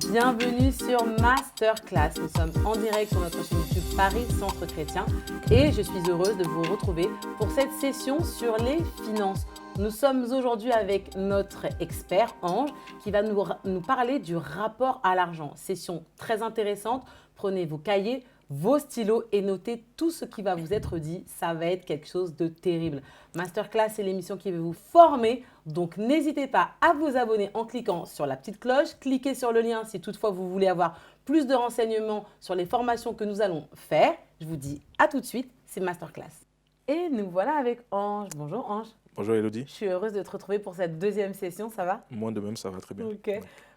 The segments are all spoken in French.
Bienvenue sur Masterclass. Nous sommes en direct sur notre chaîne YouTube Paris Centre Chrétien et je suis heureuse de vous retrouver pour cette session sur les finances. Nous sommes aujourd'hui avec notre expert Ange qui va nous parler du rapport à l'argent. Session très intéressante. Prenez vos cahiers, vos stylos et notez tout ce qui va vous être dit. Ça va être quelque chose de terrible. Masterclass, c'est l'émission qui va vous former. Donc, n'hésitez pas à vous abonner en cliquant sur la petite cloche. Cliquez sur le lien si toutefois vous voulez avoir plus de renseignements sur les formations que nous allons faire. Je vous dis à tout de suite, c'est Masterclass. Et nous voilà avec Ange. Bonjour Ange. Bonjour Elodie. Je suis heureuse de te retrouver pour cette deuxième session, ça va? Moi de même, ça va très bien. Ok.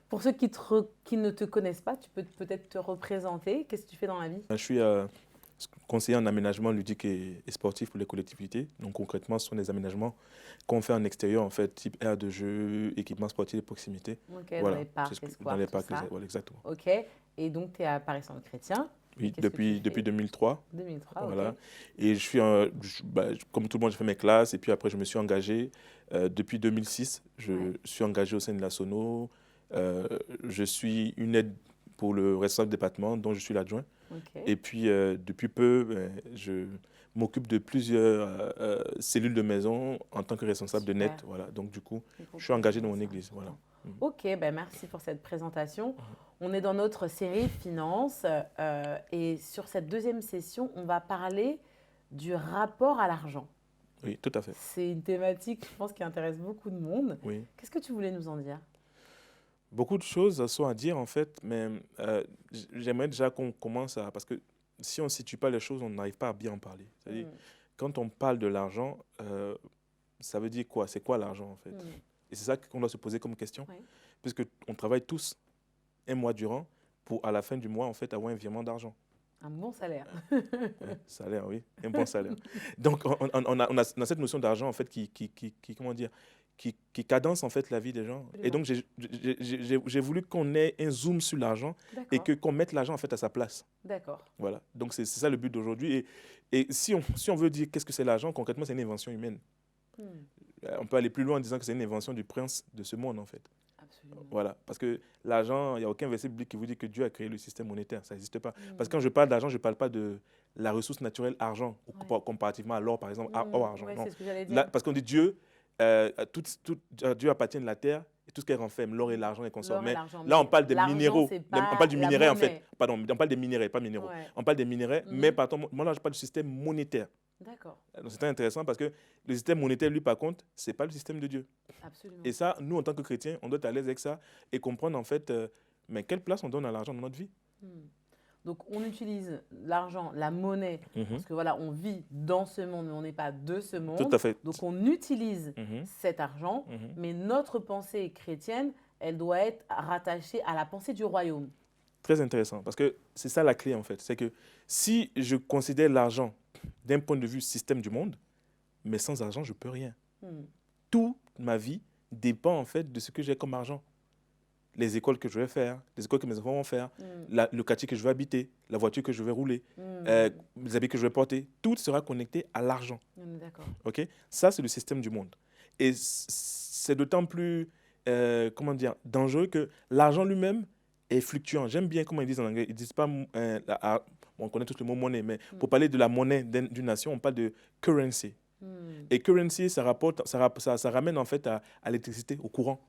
Pour ceux qui ne te connaissent pas, tu peux peut-être te représenter. Qu'est-ce que tu fais dans la vie? Je suis conseiller en aménagement ludique et sportif pour les collectivités. Donc concrètement, ce sont des aménagements qu'on fait en extérieur, en fait, type aire de jeu, équipement sportif de proximité. Ok, Voilà. dans les parcs, les squares, dans les tout parcs, ça. voilà, exactement. Ok. Et donc, tu es à Paris Centre Chrétien. Oui, Qu'est-ce que tu fais? depuis 2003. 2003, Voilà. ok. Et je suis, comme tout le monde, j'ai fait mes classes et puis après, je me suis engagé. Depuis 2006, je suis engagé au sein de la Sono. Je suis une aide pour le responsable département dont je suis l'adjoint. Ok. Et puis, depuis peu, je m'occupe de plusieurs cellules de maison en tant que responsable de net. Super. Voilà. Donc, du coup, je suis engagé dans mon église. Voilà. Ok, ben merci pour cette présentation. On est dans notre série Finances et sur cette deuxième session, on va parler du rapport à l'argent. Oui, tout à fait. C'est une thématique, je pense, qui intéresse beaucoup de monde. Oui. Qu'est-ce que tu voulais nous en dire? Beaucoup de choses sont à dire, en fait, mais j'aimerais déjà qu'on commence à... Parce que si on ne situe pas les choses, on n'arrive pas à bien en parler. C'est-à-dire, quand on parle de l'argent, ça veut dire quoi? C'est quoi l'argent, en fait? Et c'est ça qu'on doit se poser comme question, puisqu'on travaille tous un mois durant pour, à la fin du mois, en fait, avoir un virement d'argent. Un bon salaire. Salaire, oui, un bon salaire. Donc, on a cette notion d'argent, en fait, comment dire, qui cadence, en fait, la vie des gens. Et donc, j'ai voulu qu'on ait un zoom sur l'argent et qu'on mette l'argent, en fait, à sa place. D'accord. Voilà. Donc, c'est ça le but d'aujourd'hui. Et si on veut dire qu'est-ce que c'est l'argent, concrètement, c'est une invention humaine. On peut aller plus loin en disant que c'est une invention du prince de ce monde, en fait. Absolument. Voilà, parce que l'argent, il n'y a aucun verset biblique qui vous dit que Dieu a créé le système monétaire, ça n'existe pas. Parce que quand je parle d'argent, je ne parle pas de la ressource naturelle argent, comparativement à l'or, par exemple, or, argent. Ouais, non. c'est ce que j'allais dire. Là, parce qu'on dit Dieu, Dieu appartient à la terre et tout ce qu'elle renferme, l'or et l'argent et consorts. Mais là, on parle des minéraux, on parle du minerai en fait. Pardon, on parle des minéraux, pas minéraux. Ouais. On parle des minéraux, mais par contre, moi là, je parle du système monétaire. D'accord. Donc, c'est très intéressant parce que le système monétaire, lui, par contre, ce n'est pas le système de Dieu. Absolument. Et ça, nous, en tant que chrétiens, on doit être à l'aise avec ça et comprendre, en fait, mais quelle place on donne à l'argent dans notre vie. Donc, on utilise l'argent, la monnaie, parce que voilà, on vit dans ce monde, mais on n'est pas de ce monde. Tout à fait. Donc, on utilise cet argent, mais notre pensée chrétienne, elle doit être rattachée à la pensée du royaume. Très intéressant, parce que c'est ça la clé, en fait. C'est que si je considère l'argent d'un point de vue système du monde, mais sans argent, je ne peux rien. Toute ma vie dépend, en fait, de ce que j'ai comme argent. Les écoles que je vais faire, les écoles que mes enfants vont faire, le quartier que je vais habiter, la voiture que je vais rouler, les habits que je vais porter, tout sera connecté à l'argent. D'accord. Okay? Ça, c'est le système du monde. Et c'est d'autant plus, dangereux que l'argent lui-même est fluctuant. J'aime bien comment ils disent en anglais. Ils ne disent pas, on connaît tous le mot monnaie, mais pour parler de la monnaie d'une nation, on parle de currency. Et currency, ça ramène en fait à l'électricité, au courant.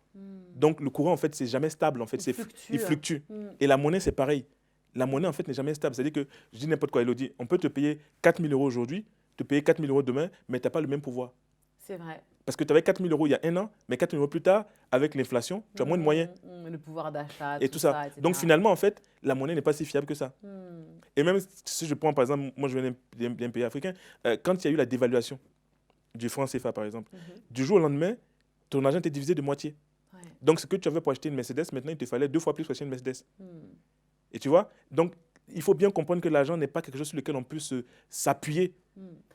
Donc le courant, en fait, c'est jamais stable. En fait, il fluctue. Et la monnaie, c'est pareil. La monnaie, en fait, n'est jamais stable. C'est-à-dire que, je dis n'importe quoi, Elodie, on peut te payer 4 000 € aujourd'hui, te payer 4 000 € demain, mais tu n'as pas le même pouvoir. C'est vrai. Parce que tu avais 4 000 € il y a un an, mais 4 000 € plus tard, avec l'inflation, tu as moins de moyens. Le pouvoir d'achat, et tout ça. etc. Donc finalement, en fait, la monnaie n'est pas si fiable que ça. Et même si je prends, par exemple, moi je viens d'un pays africain, quand il y a eu la dévaluation du franc CFA, par exemple, du jour au lendemain, ton argent était divisé de moitié. Donc ce que tu avais pour acheter une Mercedes, maintenant il te fallait 2 fois plus pour acheter une Mercedes. Et tu vois, donc il faut bien comprendre que l'argent n'est pas quelque chose sur lequel on peut s'appuyer.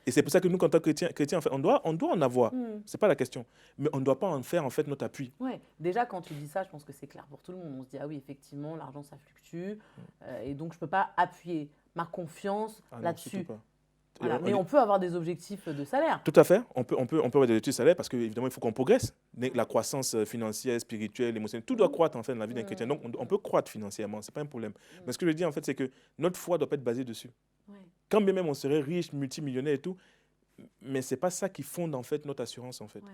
Et c'est pour ça que nous, en tant que chrétiens, en fait, on doit en avoir. Ce n'est pas la question. Mais on ne doit pas en faire en fait, notre appui. Ouais. Déjà, quand tu dis ça, je pense que c'est clair pour tout le monde. On se dit, ah oui, effectivement, l'argent, ça fluctue. Et donc, je ne peux pas appuyer ma confiance là-dessus. Voilà. Mais on peut avoir des objectifs de salaire. Tout à fait. On peut avoir des études salaires parce qu'évidemment, il faut qu'on progresse. La croissance financière, spirituelle, émotionnelle, tout doit croître en fait dans la vie d'un chrétien. Donc, on peut croître financièrement, ce n'est pas un problème. Mais ce que je dis en fait, c'est que notre foi ne doit pas être basée dessus. Ouais. Quand bien même on serait riche, multimillionnaire et tout, mais ce n'est pas ça qui fonde en fait notre assurance en fait. Ouais.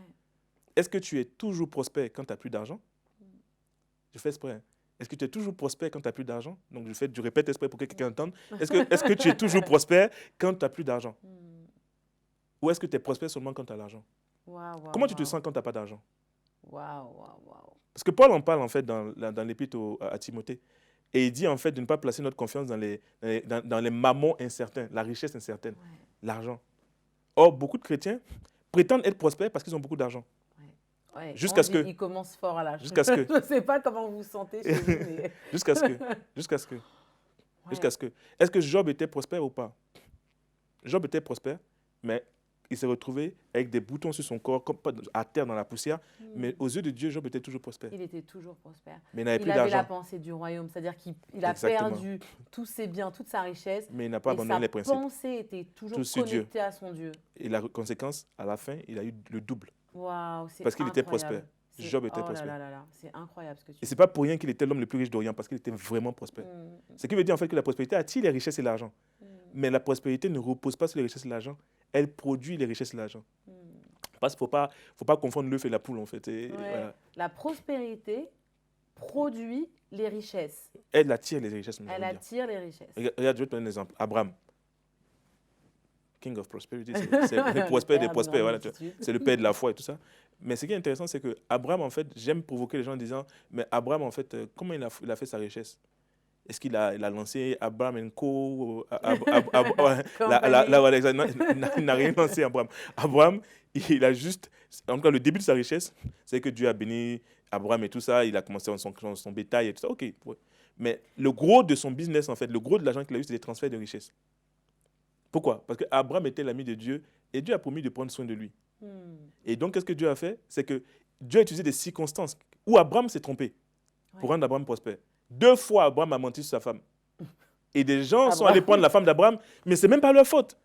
Est-ce que tu es toujours prospère quand tu n'as plus d'argent? Je fais exprès. Hein. Est-ce que tu es toujours prospère quand tu n'as plus d'argent? Donc, je répète exprès pour que quelqu'un entende. Est-ce que tu es toujours prospère quand tu n'as plus d'argent? Ou est-ce que tu es prospère seulement quand tu as l'argent? Comment tu te sens quand tu n'as pas d'argent? Parce que Paul en parle en fait dans l'épître à Timothée. Et il dit en fait de ne pas placer notre confiance dans les mammons incertains, la richesse incertaine, l'argent. Or, beaucoup de chrétiens prétendent être prospères parce qu'ils ont beaucoup d'argent. Ouais, jusqu'à ce que il commence fort à l'âge. Jusqu'à ce que Je ne sais pas comment vous vous sentez chez vous, mais... jusqu'à ce que est-ce que Job était prospère ou pas? Job était prospère, mais il s'est retrouvé avec des boutons sur son corps, comme à terre dans la poussière. Mais aux yeux de Dieu, Job était toujours prospère. Il était toujours prospère. Mais il n'avait plus d'argent. Il avait la d'argent. pensée du royaume, c'est-à-dire qu'il a perdu tous ses biens, toute sa richesse. Mais il n'a pas abandonné les principes. Sa pensée était toujours connectée à son Dieu. Et la conséquence, à la fin, il a eu le double. Waouh, c'est parce qu'il était prospère. Job était prospère. C'est incroyable ce que tu dis. Et ce n'est pas pour rien qu'il était l'homme le plus riche d'Orient, parce qu'il était vraiment prospère. Ce qui veut dire en fait que la prospérité attire les richesses et l'argent. Mais la prospérité ne repose pas sur les richesses et l'argent. Elle produit les richesses et l'argent. Parce qu'il ne faut pas confondre l'œuf et la poule en fait. Voilà. La prospérité produit les richesses. Elle attire les richesses. Elle attire les richesses. Regarde, je vais te donner un exemple. Abraham. King of Prosperity, c'est le prospère des prospères, voilà, c'est le père de la foi et tout ça. Mais ce qui est intéressant, c'est que Abraham, en fait, j'aime provoquer les gens en disant, mais Abraham, en fait, comment il a fait sa richesse? Est-ce qu'il a lancé Abraham Co? Il n'a rien lancé, Abraham. Abraham, il a juste, en tout cas, le début de sa richesse, c'est que Dieu a béni Abraham et tout ça, il a commencé son bétail et tout ça, ok. Ouais. Mais le gros de son business, en fait, le gros de l'argent qu'il a eu, c'est des transferts de richesse. Pourquoi? Parce qu'Abraham était l'ami de Dieu et Dieu a promis de prendre soin de lui. Et donc, qu'est-ce que Dieu a fait? C'est que Dieu a utilisé des circonstances où Abraham s'est trompé pour rendre Abraham prospère. 2 fois, Abraham a menti sur sa femme. Et des gens sont allés prendre la femme d'Abraham, mais ce n'est même pas leur faute.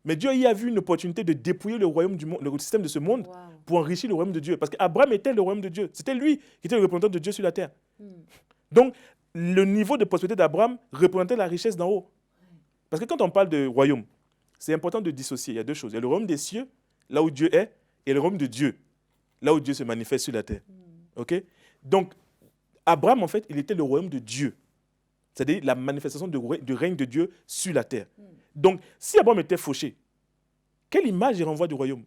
Mais Dieu y a vu une opportunité de dépouiller le royaume du monde, le système de ce monde pour enrichir le royaume de Dieu. Parce qu'Abraham était le royaume de Dieu. C'était lui qui était le représentant de Dieu sur la terre. Donc, le niveau de prospérité d'Abraham représentait la richesse d'en haut. Parce que quand on parle de royaume, c'est important de dissocier. Il y a 2 choses. Il y a le royaume des cieux, là où Dieu est, et le royaume de Dieu, là où Dieu se manifeste sur la terre. Ok? Donc, Abraham, en fait, il était le royaume de Dieu. C'est-à-dire la manifestation du règne de Dieu sur la terre. Donc, si Abraham était fauché, quelle image il renvoie du royaume?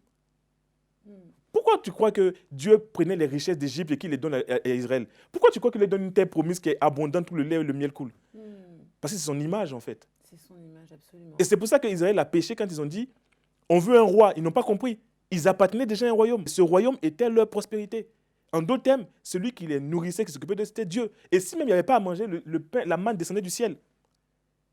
Pourquoi tu crois que Dieu prenait les richesses d'Égypte et qu'il les donne à Israël? Pourquoi tu crois qu'il leur donne une terre promise qui est abondante, tout le lait et le miel coule? Parce que c'est son image, en fait. C'est son image, absolument. Et c'est pour ça qu'Israël a péché quand ils ont dit on veut un roi. Ils n'ont pas compris. Ils appartenaient déjà à un royaume. Ce royaume était leur prospérité. En d'autres termes, celui qui les nourrissait, qui s'occupait d'eux, c'était Dieu. Et si même il n'y avait pas à manger, le pain, la manne descendait du ciel.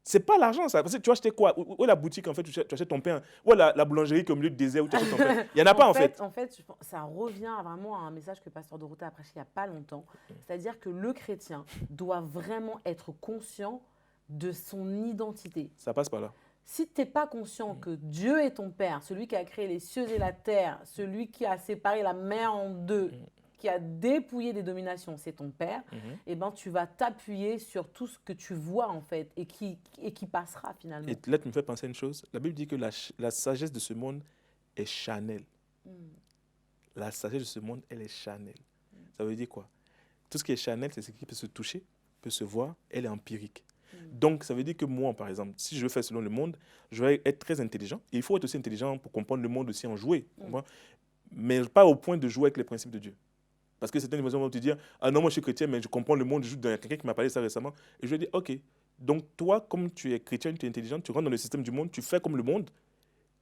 Ce n'est pas l'argent, ça. Parce que tu achetais quoi? Où est la boutique, en fait, tu achètes ton pain? Où est la boulangerie qui est au milieu du désert où tu achètes ton pain? Il n'y en a pas, en fait. En fait, ça revient vraiment à un message que Pasteur Dorothée a prêché il n'y a pas longtemps. C'est-à-dire que le chrétien doit vraiment être conscient de son identité. Ça passe par là. Si tu n'es pas conscient que Dieu est ton Père, celui qui a créé les cieux et la terre, celui qui a séparé la mer en deux, qui a dépouillé des dominations, c'est ton Père, et ben tu vas t'appuyer sur tout ce que tu vois en fait et qui passera finalement. Et là, tu me fais penser à une chose. La Bible dit que la sagesse de ce monde est charnelle. La sagesse de ce monde, elle est charnelle. Ça veut dire quoi? Tout ce qui est charnel, c'est ce qui peut se toucher, peut se voir, elle est empirique. Donc, ça veut dire que moi, par exemple, si je veux faire selon le monde, je vais être très intelligent. Et il faut être aussi intelligent pour comprendre le monde aussi en jouer. Mais pas au point de jouer avec les principes de Dieu. Parce que certaines personnes vont te dire « Ah non, moi je suis chrétien, mais je comprends le monde. » Il y a quelqu'un qui m'a parlé de ça récemment. Et je lui ai dit « Ok, donc toi, comme tu es chrétien, tu es intelligent, tu rentres dans le système du monde, tu fais comme le monde.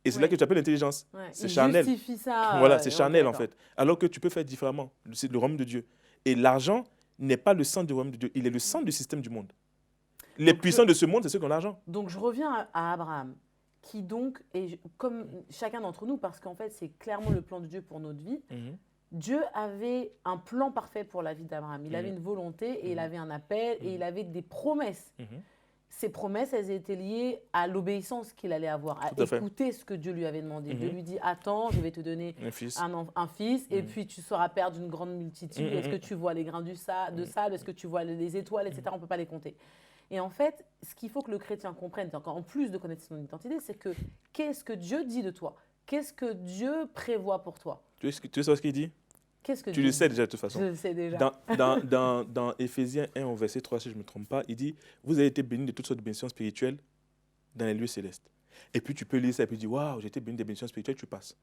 Et c'est là que tu appelles l'intelligence. C'est charnel. Justifie ça. Voilà, c'est charnel en fait. Alors que tu peux faire différemment. C'est le royaume de Dieu. Et l'argent n'est pas le centre du royaume de Dieu. Il est le centre du système du monde. Les puissants de ce monde, c'est ceux qui ont l'argent. Donc, je reviens à Abraham, qui donc, est comme chacun d'entre nous, parce qu'en fait, c'est clairement le plan de Dieu pour notre vie. Dieu avait un plan parfait pour la vie d'Abraham. Il avait une volonté et il avait un appel et il avait des promesses. ces promesses, elles étaient liées à l'obéissance qu'il allait avoir, à Tout à fait. écouter ce que Dieu lui avait demandé. Dieu lui dit, attends, je vais te donner Un fils. un fils, et puis tu seras père d'une grande multitude. Est-ce que tu vois les grains de sable? Est-ce que tu vois les étoiles, etc. On ne peut pas les compter. Et en fait, ce qu'il faut que le chrétien comprenne, encore en plus de connaître son identité, c'est que qu'est-ce que Dieu dit de toi? Qu'est-ce que Dieu prévoit pour toi? Tu sais ce qu'il dit? Qu'est-ce que Tu Dieu le sais dit? déjà de toute façon. Je le sais déjà. Dans Éphésiens 1 au verset 3, si je ne me trompe pas, il dit, vous avez été bénis de toutes sortes de bénédictions spirituelles dans les lieux célestes. Et puis tu peux lire ça et puis dire, waouh, j'ai été béni des bénédictions spirituelles, tu passes.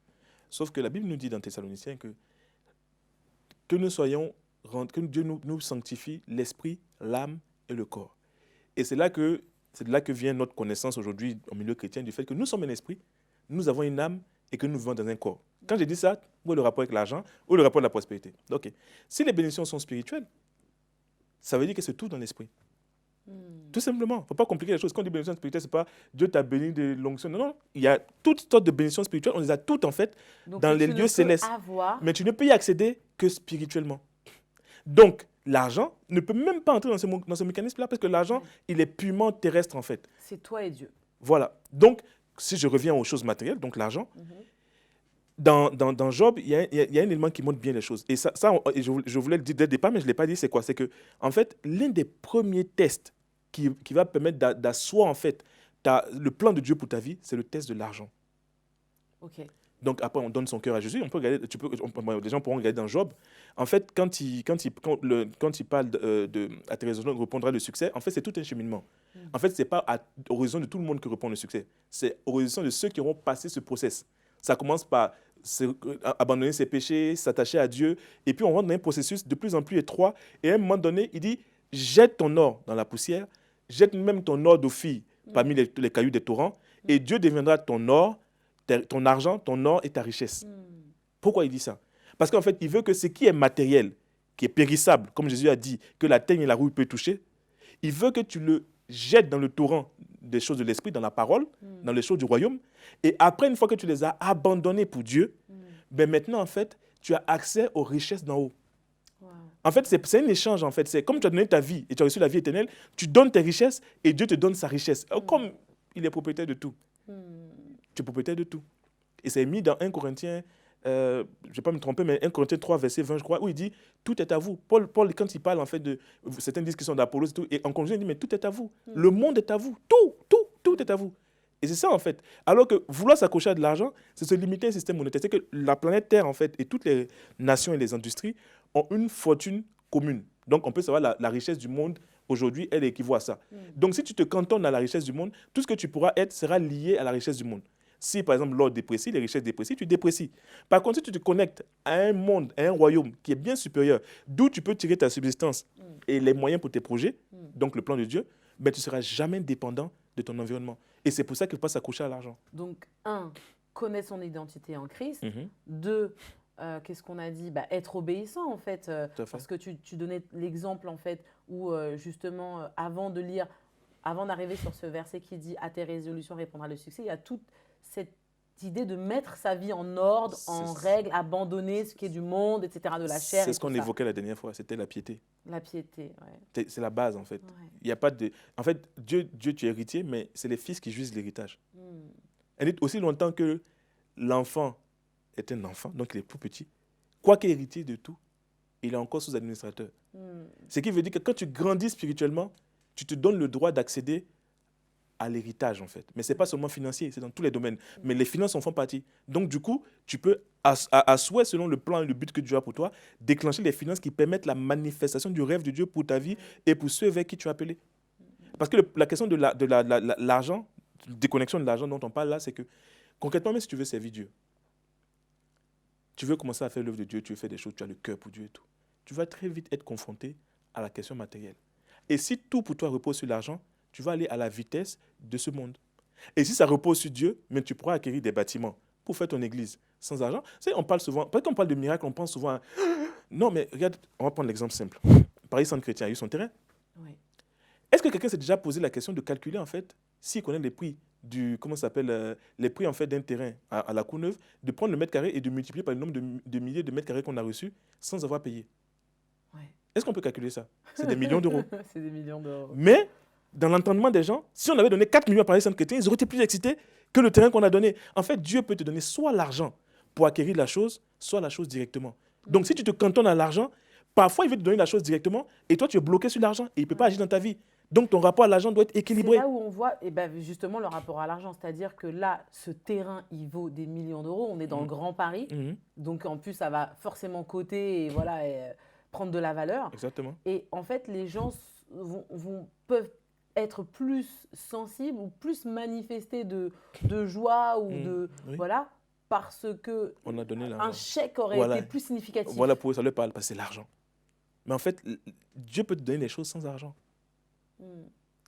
Sauf que la Bible nous dit dans Thessaloniciens que nous soyons, que Dieu nous sanctifie l'esprit, l'âme et le corps. Et c'est de là que vient notre connaissance aujourd'hui au milieu chrétien du fait que nous sommes un esprit, nous avons une âme et que nous vivons dans un corps. Quand j'ai dit ça, où est le rapport avec l'argent, où est le rapport de la prospérité? Ok. Si les bénédictions sont spirituelles, ça veut dire que c'est tout dans l'esprit. Tout simplement. Il ne faut pas compliquer les choses. Quand on dit bénédiction spirituelle, ce n'est pas Dieu t'a béni de l'onction. Non, non. Il y a toutes sortes de bénédictions spirituelles. On les a toutes, en fait, Donc, dans les lieux célestes. Mais tu ne peux y accéder que spirituellement. Donc, l'argent ne peut même pas entrer dans ce mécanisme-là parce que l'argent, il est purement terrestre, en fait. C'est toi et Dieu. Voilà. Donc, si je reviens aux choses matérielles, donc l'argent, dans Job, il y a un élément qui montre bien les choses. Et ça je voulais le dire dès le départ, mais je ne l'ai pas dit, c'est quoi? C'est que, en fait, l'un des premiers tests qui va permettre d'asseoir, en fait, le plan de Dieu pour ta vie, c'est le test de l'argent. Ok. Donc, après, on donne son cœur à Jésus. On peut regarder, les gens pourront regarder dans Job. En fait, quand il parle à tes raisonnements, répondra le succès, en fait, c'est tout un cheminement. En fait, ce n'est pas au raison de tout le monde que répond le succès. C'est au raison de ceux qui auront passé ce process. Ça commence par abandonner ses péchés, s'attacher à Dieu. Et puis, on rentre dans un processus de plus en plus étroit. Et à un moment donné, il dit, jette ton or dans la poussière, jette même ton or d'Ophir parmi les cailloux des torrents, et Dieu deviendra ton or, ton argent, ton or et ta richesse. Pourquoi il dit ça? Parce qu'en fait, il veut que ce qui est matériel, qui est périssable, comme Jésus a dit, que la teigne et la rouille peuvent toucher, il veut que tu le jettes dans le torrent des choses de l'esprit, dans la parole, dans les choses du royaume. Et après, une fois que tu les as abandonnées pour Dieu, ben maintenant, en fait, tu as accès aux richesses d'en haut. Wow. En fait, c'est un échange, en fait. C'est comme tu as donné ta vie et tu as reçu la vie éternelle, tu donnes tes richesses et Dieu te donne sa richesse. Comme il est propriétaire de tout. Tu es propriétaire de tout. Et c'est mis dans 1 Corinthiens, je ne vais pas me tromper, mais 1 Corinthiens 3, verset 20, je crois, où il dit, tout est à vous. Paul, quand il parle, en fait, de certaines disent qu'ils sont d'Apollos et tout, et en conclusion, il dit, mais tout est à vous. Le monde est à vous. Tout est à vous. Et c'est ça, en fait. Alors que vouloir s'accrocher à de l'argent, c'est se limiter à un système monétaire. C'est que la planète Terre, en fait, et toutes les nations et les industries ont une fortune commune. Donc, on peut savoir la richesse du monde, aujourd'hui, elle équivaut à ça. Donc, si tu te cantonnes à la richesse du monde, tout ce que tu pourras être sera lié à la richesse du monde. Si, par exemple, l'or déprécie, les richesses déprécient, tu déprécies. Par contre, si tu te connectes à un monde, à un royaume qui est bien supérieur, d'où tu peux tirer ta subsistance et les moyens pour tes projets, donc le plan de Dieu, ben, tu ne seras jamais dépendant de ton environnement. Et c'est pour ça qu'il ne faut pas s'accrocher à l'argent. Donc, 1, connaître son identité en Christ. 2, qu'est-ce qu'on a dit? Être obéissant, en fait. Parce que tu donnais l'exemple, en fait, où, justement, avant d'arriver sur ce verset qui dit « À tes résolutions répondra le succès », il y a toute cette idée de mettre sa vie en ordre, en règle, abandonner ce qui est du monde, etc., de la chair. C'est ce qu'on évoquait la dernière fois, c'était la piété. La piété, oui. C'est la base, en fait. Il y a pas de... En fait, Dieu, tu es héritier, mais c'est les fils qui jouissent l'héritage. Elle dit aussi longtemps que l'enfant est un enfant, donc il est tout petit. Quoique héritier de tout, il est encore sous-administrateur. Ce qui veut dire que quand tu grandis spirituellement, tu te donnes le droit d'accéder à l'héritage, en fait. Mais ce n'est pas seulement financier, c'est dans tous les domaines. Mais les finances en font partie. Donc, du coup, tu peux, à souhait, selon le plan et le but que Dieu a pour toi, déclencher les finances qui permettent la manifestation du rêve de Dieu pour ta vie et pour ceux vers qui tu es appelé. Parce que la question de l'argent, déconnexion de l'argent dont on parle là, c'est que, concrètement, même si tu veux servir Dieu, tu veux commencer à faire l'œuvre de Dieu, tu veux faire des choses, tu as le cœur pour Dieu et tout, tu vas très vite être confronté à la question matérielle. Et si tout pour toi repose sur l'argent, tu vas aller à la vitesse de ce monde. Et si ça repose sur Dieu, mais tu pourras acquérir des bâtiments pour faire ton église sans argent. Tu sais, on parle souvent, parce qu'on parle de miracles, on pense souvent à... Non, mais regarde, on va prendre l'exemple simple. Paris Saint-Chrétien a eu son terrain. Oui. Est-ce que quelqu'un s'est déjà posé la question de calculer, en fait, s'il connaît les prix les prix, en fait, d'un terrain à la Courneuve, de prendre le mètre carré et de multiplier par le nombre de milliers de mètres carrés qu'on a reçus sans avoir payé? Est-ce qu'on peut calculer ça? C'est des millions d'euros. C'est des millions d'euros. Mais dans l'entendement des gens, si on avait donné 4 millions à Paris Saint-Chrétien, ils auraient été plus excités que le terrain qu'on a donné. En fait, Dieu peut te donner soit l'argent pour acquérir la chose, soit la chose directement. Donc, si tu te cantonnes à l'argent, parfois, il veut te donner la chose directement et toi, tu es bloqué sur l'argent et il ne peut pas agir dans ta vie. Donc, ton rapport à l'argent doit être C'est équilibré. là où on voit justement le rapport à l'argent. C'est-à-dire que là, ce terrain, il vaut des millions d'euros. On est dans le Grand Paris. Donc, en plus, ça va forcément coter et voilà, prendre de la valeur. Exactement. Et en fait, les gens peuvent être plus sensibles ou plus manifester de joie ou voilà, parce que on a donné un chèque aurait été plus significatif. Voilà, pour eux, ça leur parle, parce que c'est l'argent. Mais en fait, Dieu peut te donner des choses sans argent.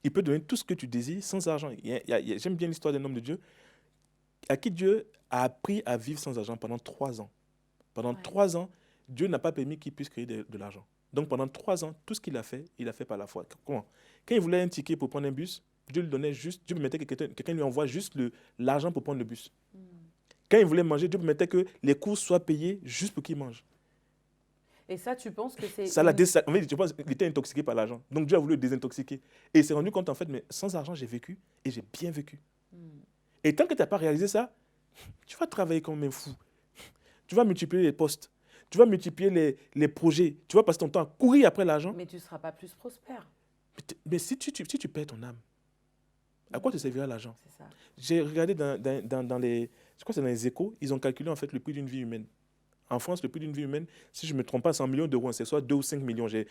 Il peut te donner tout ce que tu désires sans argent. J'aime bien l'histoire d'un homme de Dieu à qui Dieu a appris à vivre sans argent pendant 3 ans. Pendant 3 ans, Dieu n'a pas permis qu'il puisse créer de l'argent. Donc pendant 3 ans, tout ce qu'il a fait par la foi. Comment? Quand il voulait un ticket pour prendre un bus, Dieu lui donnait juste, Dieu permettait que quelqu'un lui envoie juste l'argent pour prendre le bus. Quand il voulait manger, Dieu permettait que les courses soient payées juste pour qu'il mange. Et ça, tu penses que c'est... En fait, tu penses qu'il était intoxiqué par l'argent. Donc Dieu a voulu le désintoxiquer. Et il s'est rendu compte, en fait, mais sans argent, j'ai vécu et j'ai bien vécu. Et tant que tu n'as pas réalisé ça, tu vas travailler comme un fou. Tu vas multiplier les postes. Tu vas multiplier les projets. Tu vas passer ton temps à courir après l'argent. Mais tu ne seras pas plus prospère. Mais si tu perds ton âme, à quoi te servira l'argent? C'est ça. J'ai regardé dans les... Je crois que c'est dans les Échos, ils ont calculé en fait le prix d'une vie humaine. En France, le prix d'une vie humaine, si je ne me trompe pas, c'est 100 millions d'euros. C'est soit 2 ou 5 millions. J'ai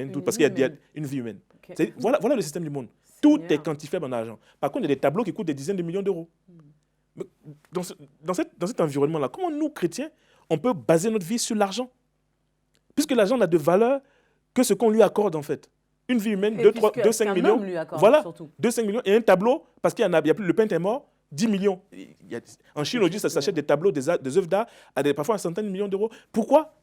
un doute parce qu'il y a une vie humaine. Okay. Voilà le système du monde. Tout est quantifiable en argent. Par contre, il y a des tableaux qui coûtent des dizaines de millions d'euros. Mais dans cet environnement-là, comment nous, chrétiens, on peut baser notre vie sur l'argent? Puisque l'argent n'a de valeur que ce qu'on lui accorde en fait. Une vie humaine, 2-5 millions. Voilà, 2-5 millions. Et un tableau, parce qu'il y a plus, le peintre est mort, 10 millions. En Chine, aujourd'hui, ça s'achète des tableaux, des œuvres d'art à parfois 100 millions d'euros. Pourquoi?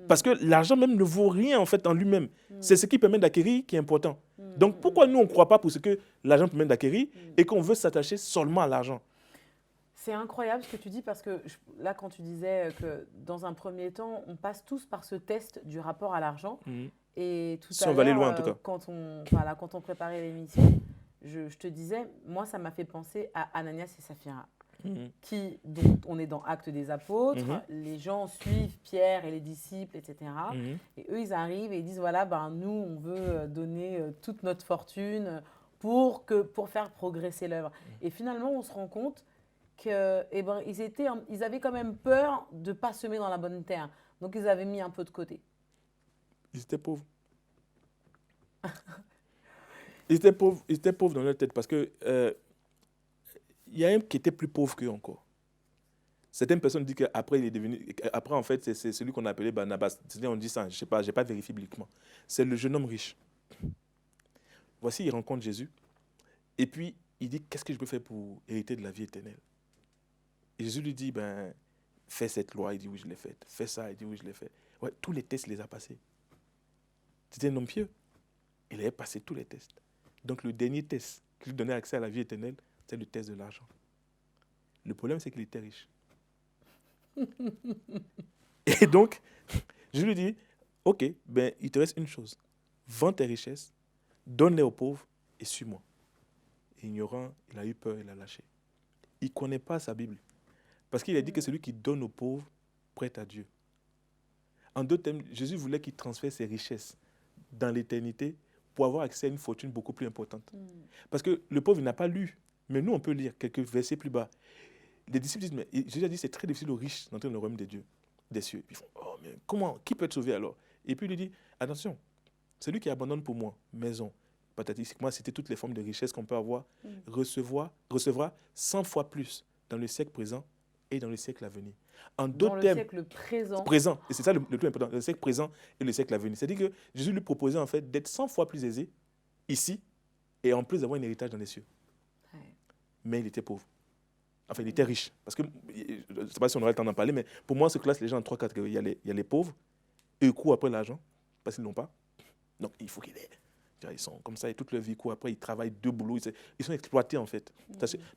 Parce que l'argent même ne vaut rien en fait en lui-même. C'est ce qui permet d'acquérir qui est important. Donc pourquoi nous, on ne croit pas pour ce que l'argent permet d'acquérir et qu'on veut s'attacher seulement à l'argent? C'est incroyable ce que tu dis parce que là, quand tu disais que dans un premier temps, on passe tous par ce test du rapport à l'argent. Et tout à l'heure, quand on préparait l'émission, je te disais, moi, ça m'a fait penser à Ananias et Saphira, dont on est dans Actes des Apôtres. Les gens suivent Pierre et les disciples, etc. Et eux, ils arrivent et ils disent, voilà, nous, on veut donner toute notre fortune pour faire progresser l'œuvre. Et finalement, on se rend compte qu'ils avaient quand même peur de ne pas semer dans la bonne terre. Donc, ils avaient mis un peu de côté. Ils étaient pauvres. Ils étaient pauvres dans leur tête parce que y a un qui était plus pauvre qu'eux encore. Certaines personnes disent qu'après, il est devenu... Après, en fait, c'est celui qu'on a appelé Barnabas. On dit ça, je ne sais pas, je n'ai pas vérifié bibliquement. C'est le jeune homme riche. Voici, il rencontre Jésus. Et puis, il dit, qu'est-ce que je peux faire pour hériter de la vie éternelle? Et Jésus lui dit, fais cette loi. Il dit, oui, je l'ai faite. Fais ça. Il dit, oui, je l'ai fait. Ouais, tous les tests, il les a passés. C'était un homme pieux. Il avait passé tous les tests. Donc, le dernier test qui lui donnait accès à la vie éternelle, c'est le test de l'argent. Le problème, c'est qu'il était riche. Et donc, je lui dis, ok, il te reste une chose. Vends tes richesses, donne-les aux pauvres et suis-moi. Ignorant, il a eu peur, il a lâché. Il ne connaît pas sa Bible. Parce qu'il a dit que celui qui donne aux pauvres prête à Dieu. En d'autres termes, Jésus voulait qu'il transfère ses richesses dans l'éternité pour avoir accès à une fortune beaucoup plus importante. Parce que le pauvre, il n'a pas lu. Mais nous, on peut lire quelques versets plus bas. Les disciples disent, mais Jésus a dit, c'est très difficile aux riches d'entrer dans le royaume des cieux. Ils font, oh, mais comment? Qui peut être sauvé alors? Et puis il lui dit, attention, celui qui abandonne pour moi, maison, patati, moi, c'était toutes les formes de richesse qu'on peut avoir, recevra 100 fois plus dans le siècle présent et dans le siècle à venir. En d'autres termes, le siècle présent. Présent. Et c'est ça le plus important, le siècle présent et le siècle à venir. C'est-à-dire que Jésus lui proposait en fait d'être 100 fois plus aisé ici et en plus d'avoir un héritage dans les cieux. Ouais. Mais il était pauvre. Enfin, il était riche. Parce que, je ne sais pas si on aurait le temps d'en parler, mais pour moi, on se classe les gens en 3 catégories. Il y a les pauvres, eux ils courent après l'argent, parce qu'ils ne l'ont pas. Donc, il faut qu'ils aient. Ils sont comme ça, et toute leur vie court après, ils travaillent 2 boulots. Ils sont exploités, en fait.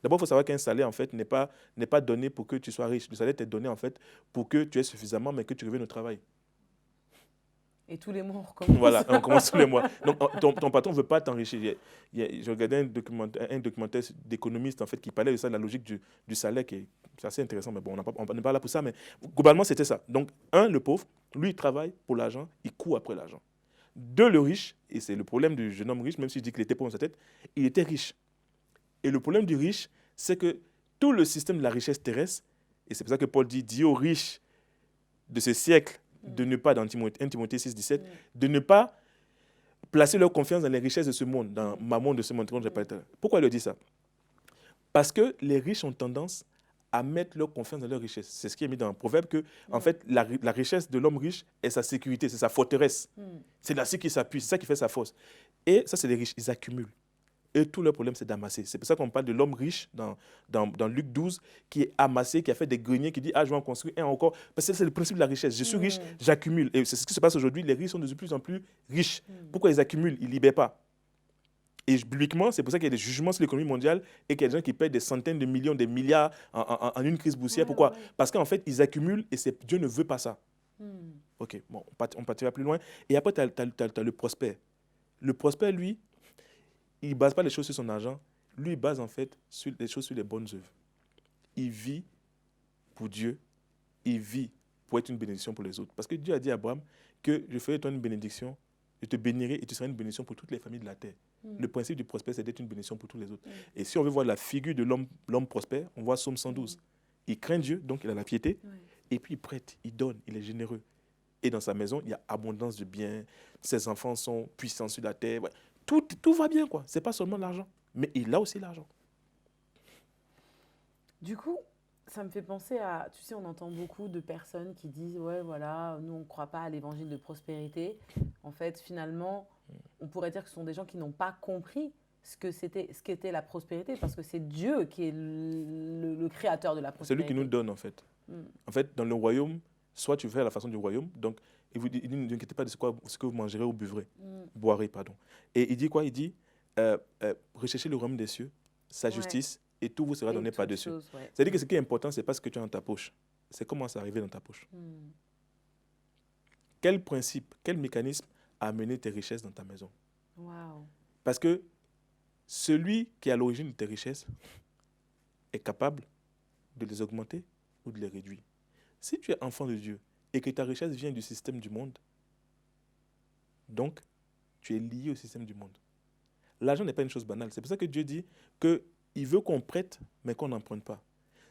D'abord, il faut savoir qu'un salaire, en fait, n'est pas donné pour que tu sois riche. Le salaire t'est donné, en fait, pour que tu aies suffisamment, mais que tu reviennes au travail. Et tous les mois, on recommence. Voilà, on commence tous les mois. Donc, ton patron ne veut pas t'enrichir. Je regardais un documentaire d'économiste en fait, qui parlait de ça, de la logique du salaire, qui est c'est assez intéressant, mais bon, on n'est pas là pour ça. Mais globalement, c'était ça. Donc, un, le pauvre, lui, il travaille pour l'argent, il court après l'argent. Deux, le riche, et c'est le problème du jeune homme riche, même si je dis qu'il était pauvre dans sa tête, il était riche. Et le problème du riche, c'est que tout le système de la richesse terrestre, et c'est pour ça que Paul dit aux riches de ce siècle de ne pas, dans 1 Timothée 6, 17, de ne pas placer leur confiance dans les richesses de ce monde, dans mammon de ce monde. Pourquoi il le dit ça? Parce que les riches ont tendance à mettre leur confiance dans leur richesse. C'est ce qui est mis dans un proverbe que, en fait, la richesse de l'homme riche est sa sécurité, c'est sa forteresse. C'est là-dessus qu'il s'appuie, c'est ça qui fait sa force. Et ça, c'est les riches, ils accumulent. Et tout leur problème, c'est d'amasser. C'est pour ça qu'on parle de l'homme riche dans Luc 12, qui est amassé, qui a fait des greniers, qui dit « Ah, je vais en construire un encore. » Parce que c'est le principe de la richesse. Je suis riche, j'accumule. Et c'est ce qui se passe aujourd'hui. Les riches sont de plus en plus riches. Pourquoi ils accumulent? Ils ne libèrent pas. Et bibliquement, c'est pour ça qu'il y a des jugements sur l'économie mondiale et qu'il y a des gens qui payent des centaines de millions, des milliards en une crise boursière. Pourquoi? Parce qu'en fait, ils accumulent et Dieu ne veut pas ça. Ok, bon, on partira plus loin. Et après, tu as le prospère. Le prospère, lui, il ne base pas les choses sur son argent. Lui, il base en fait les choses sur les bonnes œuvres. Il vit pour Dieu. Il vit pour être une bénédiction pour les autres. Parce que Dieu a dit à Abraham que je ferai toi une bénédiction, je te bénirai et tu seras une bénédiction pour toutes les familles de la terre. Le principe du prospère, c'est d'être une bénédiction pour tous les autres. Et si on veut voir la figure de l'homme prospère, on voit Psaume 112. Il craint Dieu, donc il a la piété. Et puis il prête, il donne, il est généreux. Et dans sa maison, il y a abondance de biens. Ses enfants sont puissants sur la terre. Ouais. Tout va bien, quoi. Ce n'est pas seulement l'argent. Mais il a aussi l'argent. Du coup, ça me fait penser à... Tu sais, on entend beaucoup de personnes qui disent « Ouais, voilà, nous, on ne croit pas à l'évangile de prospérité. » En fait, finalement, on pourrait dire que ce sont des gens qui n'ont pas compris ce qu'était la prospérité, parce que c'est Dieu qui est le créateur de la prospérité. C'est lui qui nous donne, en fait. En fait, dans le royaume, soit tu fais à la façon du royaume, donc il dit, ne vous inquiétez pas de ce que vous mangerez ou buvrez, boirez, pardon. Et il dit quoi? Il dit, recherchez le royaume des cieux, sa justice, et tout vous sera donné par-dessus. C'est-à-dire que ce qui est important, ce n'est pas ce que tu as dans ta poche, c'est comment ça arrive dans ta poche. Quel principe, quel mécanisme a amené tes richesses dans ta maison? Parce que celui qui est à l'origine de tes richesses est capable de les augmenter ou de les réduire. Si tu es enfant de Dieu et que ta richesse vient du système du monde, donc tu es lié au système du monde. L'argent n'est pas une chose banale. C'est pour ça que Dieu dit qu'il veut qu'on prête, mais qu'on n'emprunte pas.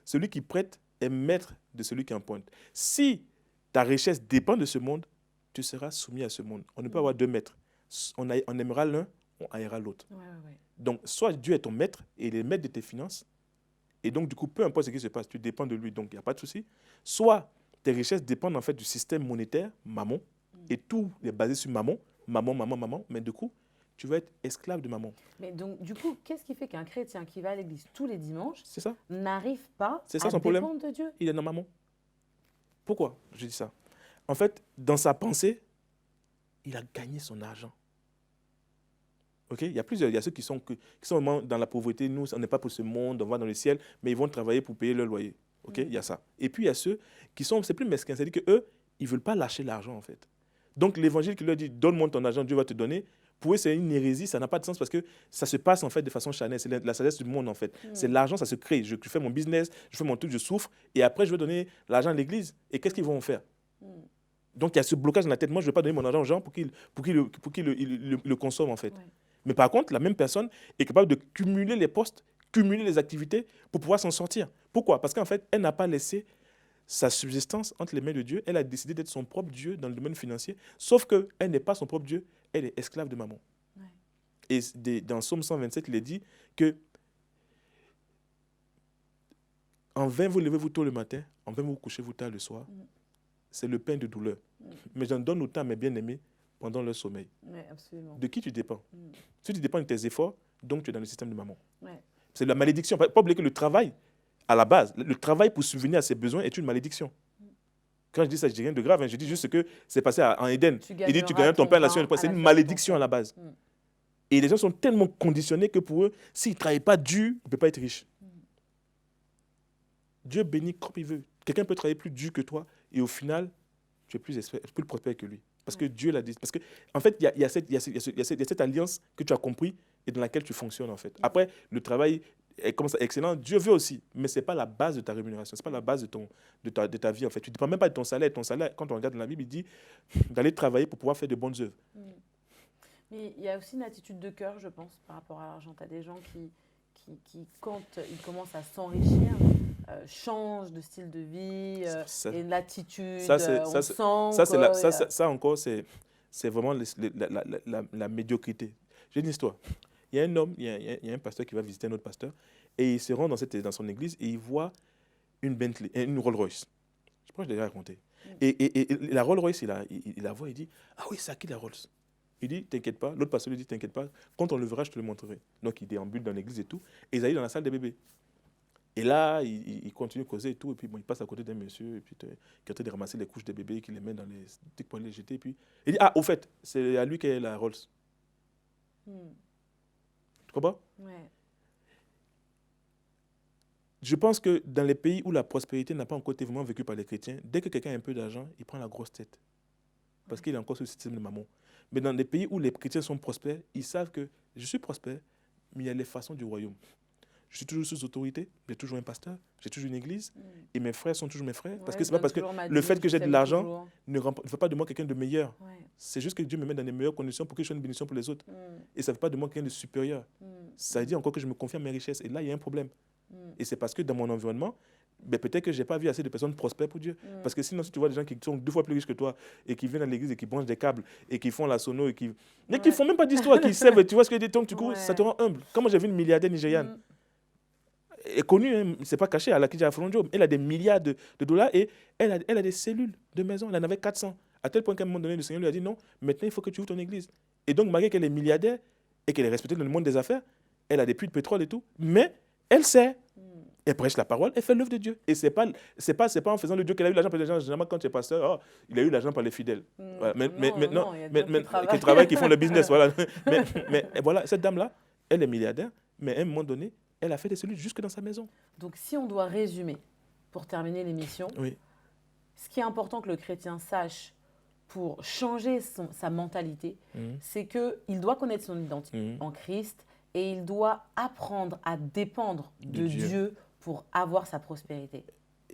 Celui qui prête est maître de celui qui emprunte. Si ta richesse dépend de ce monde, tu seras soumis à ce monde. On ne peut avoir deux maîtres. On aimera l'un, on haïra l'autre. Donc, soit Dieu est ton maître et il est maître de tes finances, et donc, du coup, peu importe ce qui se passe, tu dépends de lui, donc il n'y a pas de souci. Soit tes richesses dépendent en fait du système monétaire, mammon, et tout est basé sur mammon, mais du coup, tu vas être esclave de mammon. Mais donc, du coup, qu'est-ce qui fait qu'un chrétien qui va à l'église tous les dimanches ça n'arrive pas à dépendre problème de Dieu? Il est dans mammon. Pourquoi je dis ça? En fait, dans sa pensée, il a gagné son argent. Okay? Il y a ceux qui sont vraiment dans la pauvreté. Nous, on n'est pas pour ce monde, on va dans le ciel, mais ils vont travailler pour payer leur loyer. Okay? Il y a ça. Et puis, il y a ceux qui sont, c'est plus mesquin, c'est-à-dire qu'eux, ils ne veulent pas lâcher l'argent, en fait. Donc, l'évangile qui leur dit, donne-moi ton argent, Dieu va te donner, pour eux, c'est une hérésie, ça n'a pas de sens parce que ça se passe, en fait, de façon charnelle. C'est la sagesse du monde, en fait. C'est l'argent, ça se crée. Je fais mon business, je fais mon truc, je souffre, et après, je vais donner l'argent à l'église. Et qu'est-ce qu'ils vont faire? Donc, il y a ce blocage dans la tête. Moi, je ne vais pas donner mon argent aux gens pour qu'ils le consomment, en fait. Mais par contre, la même personne est capable de cumuler les postes, cumuler les activités pour pouvoir s'en sortir. Pourquoi? Parce qu'en fait, elle n'a pas laissé sa subsistance entre les mains de Dieu. Elle a décidé d'être son propre Dieu dans le domaine financier. Sauf qu'elle n'est pas son propre Dieu, elle est esclave de mammon. Et dans Psaume 127, il est dit que en vain vous levez-vous tôt le matin, en vain vous couchez-vous tard le soir. C'est le pain de douleur. Mais j'en donne autant à mes bien-aimés pendant leur sommeil. De qui tu dépends? Si tu dépends de tes efforts, donc tu es dans le système de mammon. C'est la malédiction. Il ne faut pas oublier que le travail, à la base, le travail pour subvenir à ses besoins est une malédiction. Quand je dis ça, je dis rien de grave. Je dis juste que c'est passé en Éden. Il dit tu gagnes ton pain à la sueur. C'est une malédiction à la base. Et les gens sont tellement conditionnés que pour eux, s'ils ne travaillent pas dur, ils ne peuvent pas être riches. Dieu bénit comme il veut. Quelqu'un peut travailler plus dur que toi et au final, tu es plus prospère que lui. Parce que Dieu l'a dit. Parce que, en fait, il y a cette alliance que tu as compris et dans laquelle tu fonctionnes, en fait. Après, le travail est comme ça, excellent. Dieu veut aussi, mais ce n'est pas la base de ta rémunération. Ce n'est pas la base de ta vie, en fait. Tu ne dépends même pas de ton salaire. Ton salaire, quand on regarde dans la Bible, il dit d'aller travailler pour pouvoir faire de bonnes œuvres. Mais il y a aussi une attitude de cœur, je pense, par rapport à l'argent. Tu as des gens qui, quand ils commencent à s'enrichir, changent de style de vie et l'attitude, ça encore, c'est vraiment la médiocrité. J'ai une histoire. Il y a un homme, il y a un pasteur qui va visiter un autre pasteur et il se rend dans son église et il voit une Bentley, une Rolls Royce. Je crois que je l'ai déjà raconté. Et la Rolls Royce, il la voit, il dit « Ah oui, c'est à qui la Rolls ?» Il dit « T'inquiète pas ». L'autre pasteur lui dit « T'inquiète pas, quand on le verra, je te le montrerai ». Donc il déambule dans l'église et tout. Et ils arrivent dans la salle des bébés. Et là, il continue de causer et tout. Et puis bon, il passe à côté d'un monsieur et puis, qui est en train de ramasser les couches des bébés, qui les met dans les trucs pour les jeter. Et puis il dit « Ah, au fait, c'est à lui qui est la Rolls ». Tu comprends? Ouais. Je pense que dans les pays où la prospérité n'a pas encore été vraiment vécue par les chrétiens, dès que quelqu'un a un peu d'argent, il prend la grosse tête. Parce qu'il est encore sous le système de maman. Mais dans les pays où les chrétiens sont prospères, ils savent que je suis prospère, mais il y a les façons du royaume. Je suis toujours sous autorité, j'ai toujours un pasteur, j'ai toujours une église, et mes frères sont toujours mes frères. Parce que c'est pas parce que le fait que j'ai de l'argent ne fait pas de moi quelqu'un de meilleur. C'est juste que Dieu me met dans les meilleures conditions pour que je sois une bénédiction pour les autres. Et ça ne fait pas de moi quelqu'un de supérieur. Ça veut dire encore que je me confie à mes richesses. Et là, il y a un problème. Et c'est parce que dans mon environnement, peut-être que je n'ai pas vu assez de personnes prospères pour Dieu. Parce que sinon, si tu vois des gens qui sont 2 fois plus riches que toi et qui viennent à l'église et qui branchent des câbles et qui font la sono et mais qui ne font même pas d'histoire, qui servent, tu vois ce que je dis, donc du coup, ça te rend humble. Comme moi, j'ai vu une milliardaire nigériane. Elle est connue, hein, c'est pas caché, Alakija Afronjo. Elle a des milliards de dollars et elle a des cellules de maison. Elle en avait 400. À tel point qu'à un moment donné, le Seigneur lui a dit non, maintenant il faut que tu ouvres ton église. Et donc, malgré qu'elle est milliardaire et qu'elle est respectée dans le monde des affaires, elle a des puits de pétrole et tout, mais elle sait. Elle prêche la parole, elle fait l'œuvre de Dieu. Et c'est pas en faisant le Dieu qu'elle a eu l'argent. Parce que généralement, quand tu es pasteur, il a eu l'argent par les fidèles. Voilà. Mais maintenant, qui travaillent, qui font le business. Voilà. mais voilà, cette dame-là, elle est milliardaire, mais à un moment donné, elle a fait des cellules jusque dans sa maison. Donc, si on doit résumer, pour terminer l'émission, ce qui est important que le chrétien sache pour changer sa mentalité, c'est qu'il doit connaître son identité en Christ et il doit apprendre à dépendre de Dieu pour avoir sa prospérité.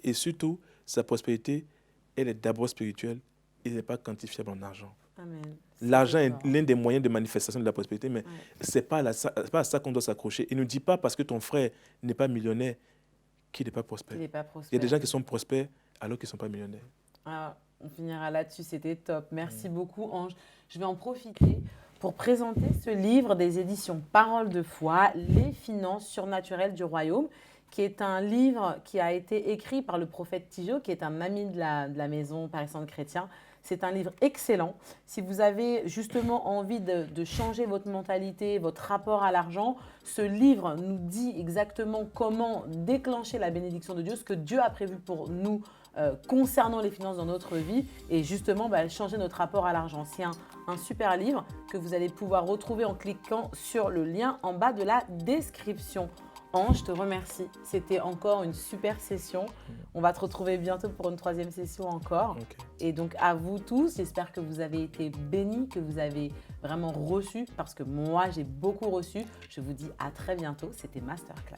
Et surtout, sa prospérité, elle est d'abord spirituelle et n'est pas quantifiable en argent. Amen. L'argent est l'un des moyens de manifestation de la prospérité, mais ce n'est pas à ça qu'on doit s'accrocher. Et ne dis pas parce que ton frère n'est pas millionnaire qu'il n'est pas prospère. Il y a des gens qui sont prospères alors qu'ils ne sont pas millionnaires. Ah, on finira là-dessus, c'était top. Merci beaucoup, Ange. Je vais en profiter pour présenter ce livre des éditions Paroles de foi, Les finances surnaturelles du royaume, qui est un livre qui a été écrit par le prophète Tidjo, qui est un ami de la maison Paris Centre Chrétien. C'est un livre excellent. Si vous avez justement envie de changer votre mentalité, votre rapport à l'argent, ce livre nous dit exactement comment déclencher la bénédiction de Dieu, ce que Dieu a prévu pour nous concernant les finances dans notre vie et justement changer notre rapport à l'argent. C'est un super livre que vous allez pouvoir retrouver en cliquant sur le lien en bas de la description. Ange, je te remercie. C'était encore une super session. On va te retrouver bientôt pour une 3e session encore. Et donc, à vous tous, j'espère que vous avez été bénis, que vous avez vraiment reçu, parce que moi, j'ai beaucoup reçu. Je vous dis à très bientôt. C'était Masterclass.